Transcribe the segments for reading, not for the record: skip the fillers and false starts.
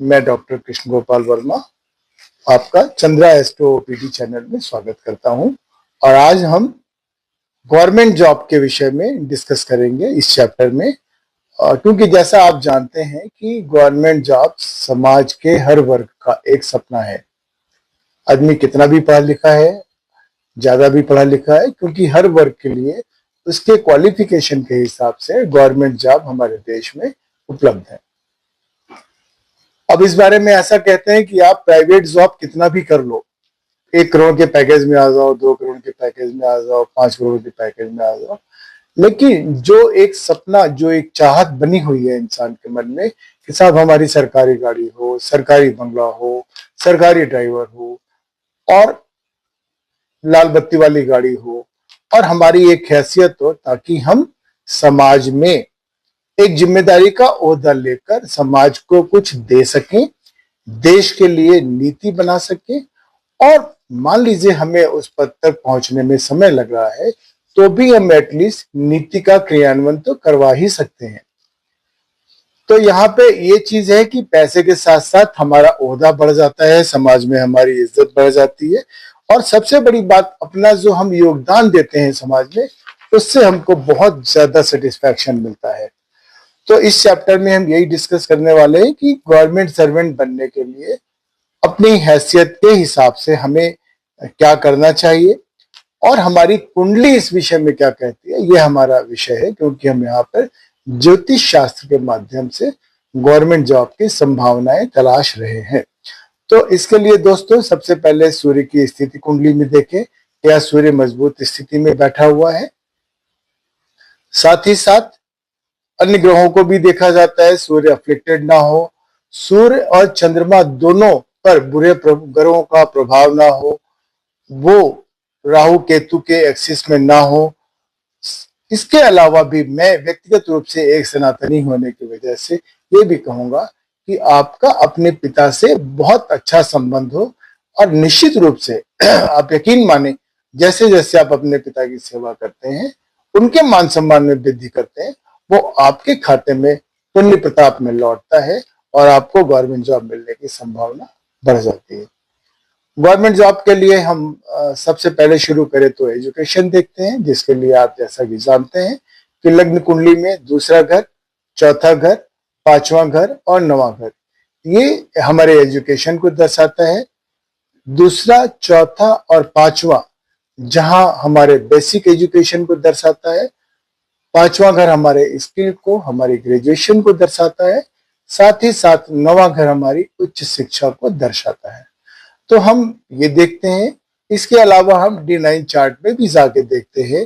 मैं डॉक्टर कृष्ण गोपाल वर्मा आपका Chandra astro OPD channel में स्वागत करता हूं। और आज हम गवर्नमेंट जॉब के विषय में डिस्कस करेंगे इस चैप्टर में। क्योंकि जैसा आप जानते हैं कि गवर्नमेंट जॉब समाज के हर वर्ग का एक सपना है। आदमी कितना भी पढ़ा लिखा है, ज्यादा भी पढ़ा लिखा है, क्योंकि हर वर्ग के लिए उसके क्वालिफिकेशन के हिसाब से गवर्नमेंट जॉब हमारे देश में उपलब्ध है। अब इस बारे में ऐसा कहते हैं कि आप प्राइवेट जॉब कितना भी कर लो, 1 करोड़ के पैकेज में आ जाओ, 2 करोड़ के पैकेज में आ जाओ, 5 करोड़ के पैकेज में आ जाओ, लेकिन जो एक सपना, जो एक चाहत बनी हुई है इंसान के मन में कि साहब हमारी सरकारी गाड़ी हो, सरकारी बंगला हो, सरकारी ड्राइवर हो और लाल बत्ती वाली गाड़ी हो और हमारी एक हैसियत हो, ताकि हम समाज में एक जिम्मेदारी का ओहदा लेकर समाज को कुछ दे सकें, देश के लिए नीति बना सकें। और मान लीजिए हमें उस पद तक पहुंचने में समय लग रहा है, तो भी हम एटलीस्ट नीति का क्रियान्वयन तो करवा ही सकते हैं। तो यहाँ पे ये चीज है कि पैसे के साथ साथ हमारा ओहदा बढ़ जाता है, समाज में हमारी इज्जत बढ़ जाती है, और सबसे बड़ी बात, अपना जो हम योगदान देते हैं समाज में, उससे हमको बहुत ज्यादा सेटिस्फैक्शन मिलता है। तो इस चैप्टर में हम यही डिस्कस करने वाले हैं कि गवर्नमेंट सर्वेंट बनने के लिए अपनी हैसियत के हिसाब से हमें क्या करना चाहिए और हमारी कुंडली इस विषय में क्या कहती है। ये हमारा विषय है, क्योंकि हम यहाँ पर ज्योतिष शास्त्र के माध्यम से गवर्नमेंट जॉब की संभावनाएं तलाश रहे हैं। तो इसके लिए दोस्तों, सबसे पहले सूर्य की स्थिति कुंडली में देखें, क्या सूर्य मजबूत स्थिति में बैठा हुआ है। साथ ही साथ अन्य ग्रहों को भी देखा जाता है, सूर्य अफ्लिक्टेड ना हो, सूर्य और चंद्रमा दोनों पर बुरे ग्रहों का प्रभाव ना हो, वो राहु केतु के एक्सिस में ना हो। इसके अलावा भी मैं व्यक्तिगत रूप से एक सनातनी होने की वजह से ये भी कहूंगा कि आपका अपने पिता से बहुत अच्छा संबंध हो, और निश्चित रूप से आप यकीन माने, जैसे जैसे आप अपने पिता की सेवा करते हैं, उनके मान सम्मान में वृद्धि करते हैं, वो आपके खाते में पुण्य प्रताप में लौटता है और आपको गवर्नमेंट जॉब मिलने की संभावना बढ़ जाती है। गवर्नमेंट जॉब के लिए हम सबसे पहले शुरू करें तो एजुकेशन देखते हैं, जिसके लिए आप जैसा कि जानते हैं कि लग्न कुंडली में दूसरा घर, चौथा घर, पांचवां घर और नवां घर, ये हमारे एजुकेशन को दर्शाता है। दूसरा, चौथा और पांचवा जहां हमारे बेसिक एजुकेशन को दर्शाता है, पांचवा घर हमारे स्किल को, हमारी ग्रेजुएशन को दर्शाता है। साथ ही साथ नवां घर हमारी उच्च शिक्षा को दर्शाता है। तो हम ये देखते हैं। इसके अलावा हम D9 चार्ट में भी जाके देखते हैं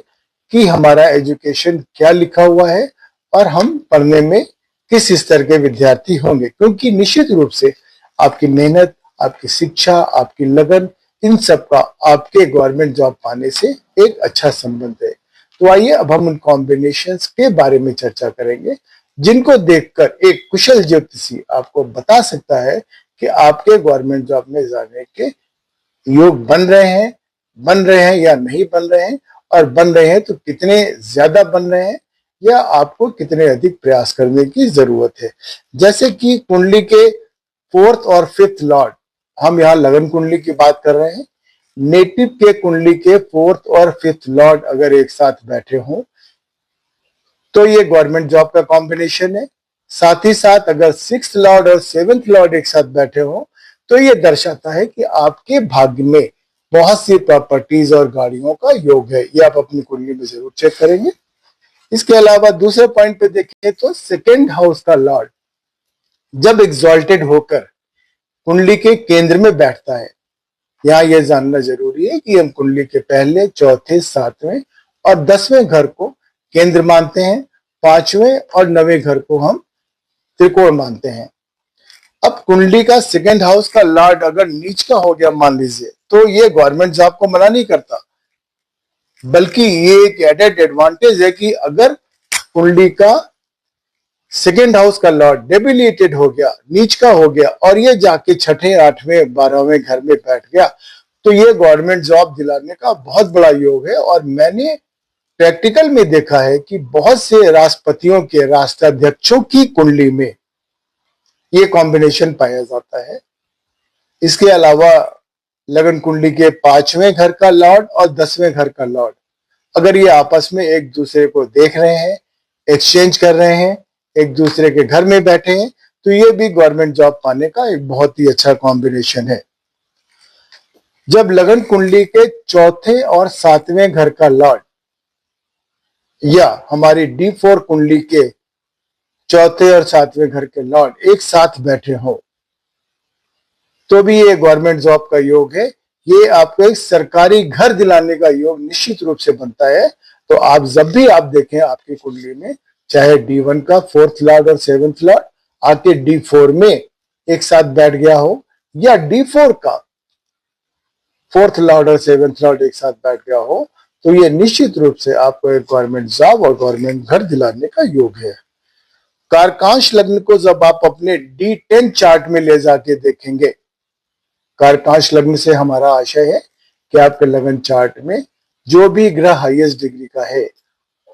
कि हमारा एजुकेशन क्या लिखा हुआ है और हम पढ़ने में किस स्तर के विद्यार्थी होंगे, क्योंकि निश्चित रूप से आपकी मेहनत, आपकी शिक्षा, आपकी लगन, इन सब का आपके गवर्नमेंट जॉब पाने से एक अच्छा संबंध है। तो आइए अब हम उन कॉम्बिनेशंस के बारे में चर्चा करेंगे, जिनको देखकर एक कुशल ज्योतिषी आपको बता सकता है कि आपके गवर्नमेंट जॉब में जाने के योग बन रहे हैं या नहीं बन रहे हैं, और बन रहे हैं तो कितने ज्यादा बन रहे हैं, या आपको कितने अधिक प्रयास करने की जरूरत है। जैसे कि कुंडली के 4th और 5th लॉर्ड, हम यहाँ लगन कुंडली की बात कर रहे हैं, नेटिव के कुंडली के 4th और 5th लॉर्ड अगर एक साथ बैठे हों तो ये गवर्नमेंट जॉब का कॉम्बिनेशन है। साथ ही साथ अगर 6th लॉर्ड और 7th लॉर्ड एक साथ बैठे हो तो ये दर्शाता है कि आपके भाग्य में बहुत सी प्रॉपर्टीज और गाड़ियों का योग है। ये आप अपनी कुंडली में जरूर चेक करेंगे। इसके अलावा दूसरे पॉइंट पे देखें तो 2nd हाउस का लॉर्ड जब एग्जॉल्टेड होकर कुंडली के केंद्र में बैठता है, यहाँ यह जानना जरूरी है कि हम कुंडली के पहले, चौथे, 7वें और 10वें घर को केंद्र मानते हैं, 5वें और 9वें घर को हम त्रिकोण मानते हैं। अब कुंडली का 2nd हाउस का लॉर्ड अगर नीच का हो गया मान लीजिए, तो ये गवर्नमेंट जॉब को मना नहीं करता, बल्कि ये एक एडेड एडवांटेज है कि अगर कुंडली का 2nd हाउस का लॉर्ड डेबिलिटेड हो गया, नीच का हो गया, और ये जाके 6ठे, 8वें, 12वें घर में बैठ गया, तो ये गवर्नमेंट जॉब दिलाने का बहुत बड़ा योग है। और मैंने प्रैक्टिकल में देखा है कि बहुत से राष्ट्रपतियों के, राष्ट्राध्यक्षों की कुंडली में ये कॉम्बिनेशन पाया जाता है। इसके अलावा लगन कुंडली के 5वें घर का लॉर्ड और 10वें घर का लॉर्ड अगर ये आपस में एक दूसरे को देख रहे हैं, एक्सचेंज कर रहे हैं, एक दूसरे के घर में बैठे हैं, तो ये भी गवर्नमेंट जॉब पाने का एक बहुत ही अच्छा कॉम्बिनेशन है। जब लगन कुंडली के 4थे और 7वें घर का लॉर्ड या हमारी D4 कुंडली के 4थे और 7वें घर के लॉर्ड एक साथ बैठे हो तो भी ये गवर्नमेंट जॉब का योग है। ये आपको एक सरकारी घर दिलाने का योग निश्चित रूप से बनता है। तो आप जब भी आप देखें आपकी कुंडली में चाहे D1 का 4th लॉर्ड और 7th लॉर्ड आके D4 में एक साथ बैठ गया हो या D4 का 4th लॉर्ड और 7th लॉर्ड एक साथ बैठ गया हो तो ये निश्चित रूप से आपको एक गवर्नमेंट जॉब और गवर्नमेंट घर दिलाने का योग है। कारकांश लग्न को जब आप अपने D10 चार्ट में ले जाके देखेंगे, कारकांश लग्न से हमारा आशय है कि आपके लगन चार्ट में जो भी ग्रह हाईएस्ट डिग्री का है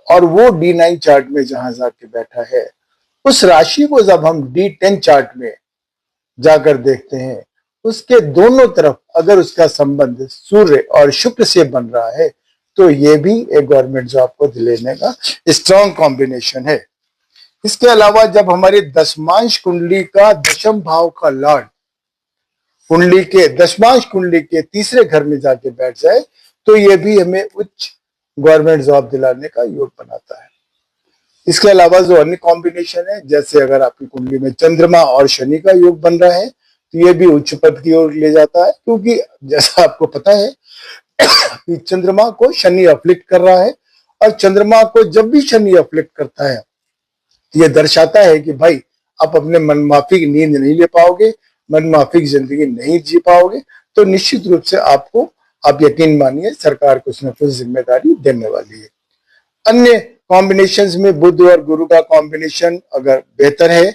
और वो D9 चार्ट में जहां जाके बैठा है, उस राशि को जब हम D10 चार्ट में जाकर देखते हैं, उसके दोनों तरफ अगर उसका संबंध सूर्य और शुक्र से बन रहा है तो ये भी एक गवर्नमेंट जॉब को दिलाने का स्ट्रॉन्ग कॉम्बिनेशन है। इसके अलावा जब हमारी दशमांश कुंडली का 10वें भाव का लॉर्ड कुंडली के दशमांश कुंडली के 3रे घर में जाके बैठ जाए तो ये भी हमें उच्च गवर्नमेंट जॉब दिलाने का योग बनाता है। इसके अलावा जो अन्य कॉम्बिनेशन है, जैसे अगर आपकी कुंडली में चंद्रमा और शनि का योग बन रहा है तो ये भी उच्च पद की ओर ले जाता है, क्योंकि जैसा आपको पता है कि चंद्रमा को शनि अफ्लिक्ट कर रहा है और चंद्रमा को जब भी शनि अफ्लिक्ट करता है ये दर्शाता है कि भाई आप अपने मनमाफिक नींद नहीं ले पाओगे, मनमाफिक जिंदगी नहीं जी पाओगे, तो निश्चित रूप से आपको आप यकीन मानिए सरकार कुछ न कुछ जिम्मेदारी देने वाली है। अन्य कॉम्बिनेशंस में बुध और गुरु का कॉम्बिनेशन अगर बेहतर है,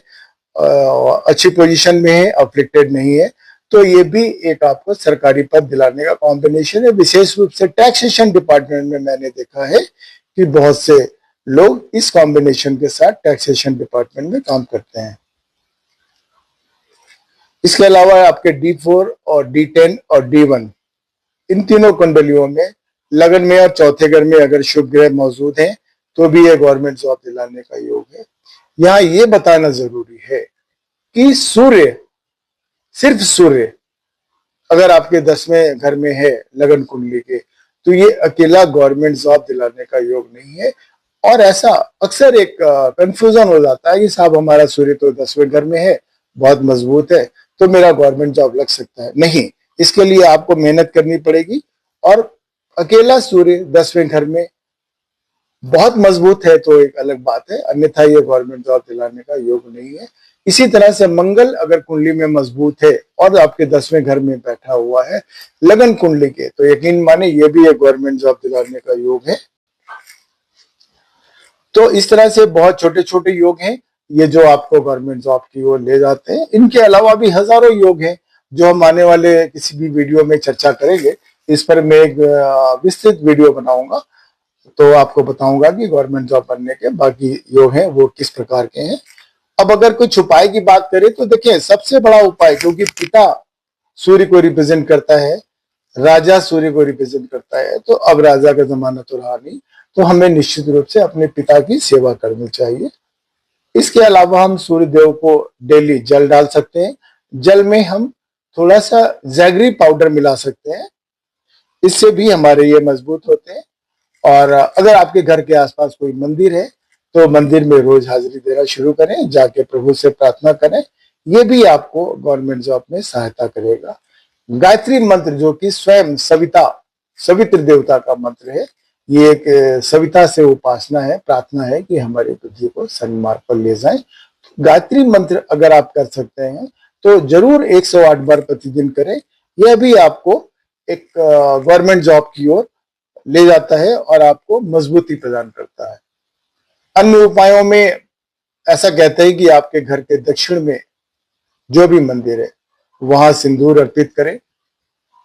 अच्छी पोजीशन में है, अफ्लिक्टेड नहीं है, तो ये भी एक आपको सरकारी पद दिलाने का कॉम्बिनेशन है। विशेष रूप से टैक्सेशन डिपार्टमेंट में मैंने देखा है कि बहुत से लोग इस कॉम्बिनेशन के साथ टैक्सेशन डिपार्टमेंट में काम करते हैं। इसके अलावा आपके D4 और D10 और D1 इन तीनों कुंडलियों में लगन में और 4थे घर में अगर शुभ ग्रह मौजूद हैं तो भी ये गवर्नमेंट जॉब दिलाने का योग है। यहाँ ये बताना जरूरी है कि सूर्य, सिर्फ सूर्य अगर आपके 10वें घर में है लगन कुंडली के तो ये अकेला गवर्नमेंट जॉब दिलाने का योग नहीं है। और ऐसा अक्सर एक कंफ्यूजन हो जाता है कि साहब हमारा सूर्य तो 10वें घर में है, बहुत मजबूत है, तो मेरा गवर्नमेंट जॉब लग सकता है। नहीं, इसके लिए आपको मेहनत करनी पड़ेगी और अकेला सूर्य 10वें घर में बहुत मजबूत है तो एक अलग बात है, अन्यथा ये गवर्नमेंट जॉब दिलाने का योग नहीं है। इसी तरह से मंगल अगर कुंडली में मजबूत है और आपके 10वें घर में बैठा हुआ है लगन कुंडली के, तो यकीन माने ये भी एक गवर्नमेंट जॉब दिलाने का योग है। तो इस तरह से बहुत छोटे छोटे योग हैं ये जो आपको गवर्नमेंट जॉब की ओर ले जाते हैं। इनके अलावा भी हजारों योग हैं जो हम आने वाले किसी भी वीडियो में चर्चा करेंगे। इस पर मैं एक विस्तृत वीडियो बनाऊंगा तो आपको बताऊंगा कि गवर्नमेंट जॉब बनने के बाकी योग हैं वो किस प्रकार के हैं। अब अगर कुछ उपाय की बात करें तो देखिए सबसे बड़ा उपाय, क्योंकि पिता सूर्य को रिप्रेजेंट करता है, राजा सूर्य को रिप्रेजेंट करता है, तो अब राजा का जमाना तो रहा नहीं, तो हमें निश्चित रूप से अपने पिता की सेवा करनी चाहिए। इसके अलावा हम सूर्य देव को डेली जल डाल सकते हैं। जल में हम थोड़ा सा जैगरी पाउडर मिला सकते हैं, इससे भी हमारे ये मजबूत होते हैं। और अगर आपके घर के आसपास कोई मंदिर है तो मंदिर में रोज हाजिरी देना शुरू करें, जाके प्रभु से प्रार्थना करें, ये भी आपको गवर्नमेंट जॉब में सहायता करेगा। गायत्री मंत्र जो कि स्वयं सवित्र देवता का मंत्र है, ये एक सविता से उपासना है, प्रार्थना है कि हमारी बुद्धि को सन्मार्ग पर ले जाए। गायत्री मंत्र अगर आप कर सकते हैं तो जरूर 108 बार प्रतिदिन करें, यह भी आपको एक गवर्नमेंट जॉब की ओर ले जाता है और आपको मजबूती प्रदान करता है। अन्य उपायों में ऐसा कहते हैं कि आपके घर के दक्षिण में जो भी मंदिर है वहां सिंदूर अर्पित करें,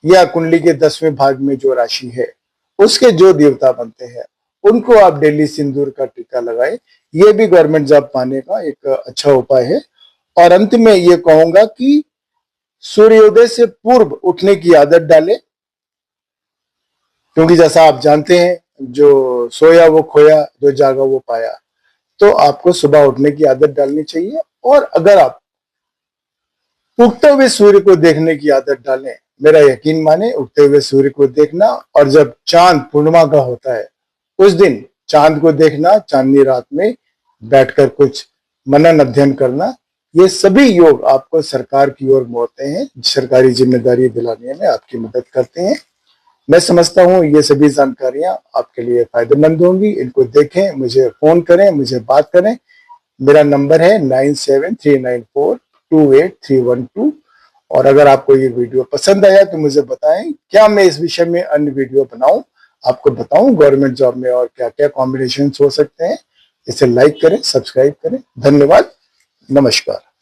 या कुंडली के 10वें भाग में जो राशि है उसके जो देवता बनते हैं उनको आप डेली सिंदूर का टीका लगाएं। ये भी गवर्नमेंट जॉब पाने का एक अच्छा उपाय है। और अंत में ये कहूंगा कि सूर्योदय से पूर्व उठने की आदत डालें, क्योंकि जैसा आप जानते हैं, जो सोया वो खोया, जो जागा वो पाया। तो आपको सुबह उठने की आदत डालनी चाहिए। और अगर आप उगते हुए सूर्य को देखने की आदत डालें, मेरा यकीन माने, उगते हुए सूर्य को देखना और जब चांद पूर्णिमा का होता है उस दिन चांद को देखना, चांदनी रात में बैठकर कुछ मनन अध्ययन करना, ये सभी योग आपको सरकार की ओर मोड़ते हैं, सरकारी जिम्मेदारी दिलाने में आपकी मदद करते हैं। मैं समझता हूं ये सभी जानकारियां आपके लिए फायदेमंद होंगी। इनको देखें, मुझे फोन करें, मुझे बात करें। मेरा नंबर है 9739428312। और अगर आपको ये वीडियो पसंद आया तो मुझे बताएं, क्या मैं इस विषय में अन्य वीडियो बनाऊं, आपको बताऊं गवर्नमेंट जॉब में और क्या क्या कॉम्बिनेशन हो सकते हैं। इसे लाइक करें, सब्सक्राइब करें। धन्यवाद, नमस्कार।